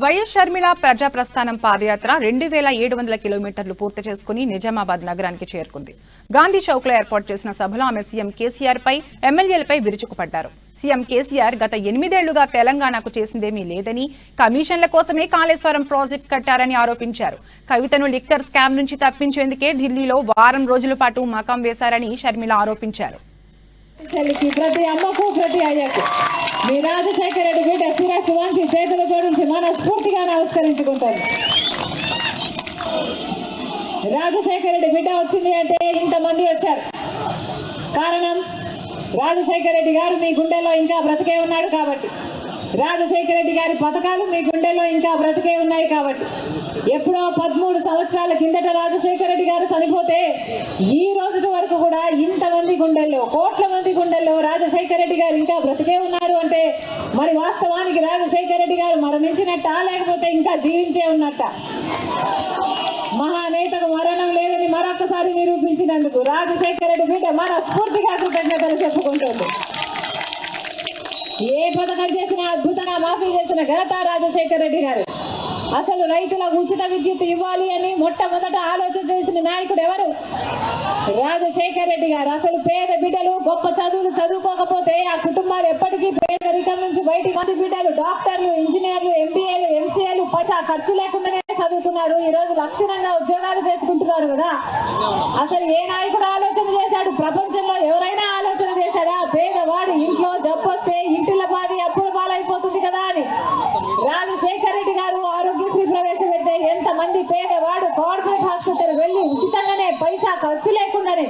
YS Sharmila ప్రజా ప్రస్థానం పాదయాత్ర 2700 కిలోమీటర్లు పూర్తి చేసుకుని నిజామాబాద్ నగరానికి చేరుకుంది. గాంధీ చౌక్ లో ఏర్పాటు చేసిన సభలో ఆమె సీఎం కేసీఆర్ పై ఎమ్మెల్యేలపై విరుచుకుపడ్డారు. సీఎం కేసీఆర్ గత 8 ఏళ్లుగా తెలంగాణకు చేసిందేమీ లేదని, కమిషన్ల కోసమే కాళేశ్వరం ప్రాజెక్టు కట్టారని ఆరోపించారు. కవితను లిక్కర్ స్కామ్ నుంచి తప్పించేందుకే ఢిల్లీలో వారం రోజుల పాటు మకాం వేశారని షర్మిల ఆరోపించారు. ప్రతి అమ్మకు ప్రతి అయ్యకు మీ రాజశేఖర రెడ్డి బిడ్డ శిరస్సు వంచి చేతులు జోడించి మనస్ఫూర్తిగా నమస్కరించుకుంటారు. రాజశేఖర రెడ్డి బిడ్డ వచ్చింది అంటే ఇంతమంది వచ్చారు. కారణం రాజశేఖర రెడ్డి గారు మీ గుండెల్లో ఇంకా బ్రతికే ఉన్నాడు కాబట్టి, రాజశేఖర రెడ్డి గారి పథకాలు మీ గుండెల్లో ఇంకా బ్రతికే ఉన్నాయి కాబట్టి. ఎప్పుడో 13 సంవత్సరాల కిందట రాజశేఖర రెడ్డి గారు చనిపోతే ఈ రోజు వరకు కూడా ఇంతమంది గుండెల్లో, కోట్ల మంది గుండెల్లో రాజశేఖర రెడ్డి గారు ఇంకా బ్రతికే ఉన్నారు అంటే మరి వాస్తవానికి రాజశేఖర రెడ్డి గారు మరణించినట్ట, లేకపోతే ఇంకా జీవించే ఉన్నట్ట? మహానేతకు మరణం లేదని మరొకసారి నిరూపించినందుకు రాజశేఖర రెడ్డి బిడ్డ మనస్ఫూర్తిగా కృతజ్ఞతలు చెప్పుకుంటుంది. ఏ పథకం చేసినా అద్భుతంగా మాఫీ చేసిన ఘనత రాజశేఖర రెడ్డి గారు. అసలు రైతులకు ఉచిత విద్యుత్ ఇవ్వాలి అని మొట్టమొదట ఆలోచన చేసిన నాయకుడు ఎవరు? రాజశేఖర రెడ్డి గారు. అసలు పేద బిడ్డలు గొప్ప చదువులు చదువుకోకపోతే ఆ కుటుంబాలు ఎప్పటికీ పేదరికం నుంచి బయటికి మంది బిడ్డలు డాక్టర్లు, ఇంజనీర్లు, ఎంబీఏలు, ఎంసీఏలు పైసా ఖర్చు లేకుండానే చదువుతున్నారు. ఈ రోజు లక్షణంగా ఉద్యోగాలు చేసుకుంటున్నారు కదా. అసలు ఏ నాయకుడు ఆలోచన చేశాడు? ప్రపంచంలో ఎవరైనా ఆలోచన చేశాడా? పేదవాడి ఇంట్లో జబ్బు వస్తే ఇంటిల బాధి అప్పుల పాలైపోతుంది కదా అని రాజశేఖర రెడ్డి గారు ఆరోగ్యశ్రీ ప్రవేశపెడితే ఎంతమంది పేదవాడు కార్పొరేట్ హాస్పిటల్ వెళ్ళి ఉచితంగానే పైసా ఖర్చు లేకుండానే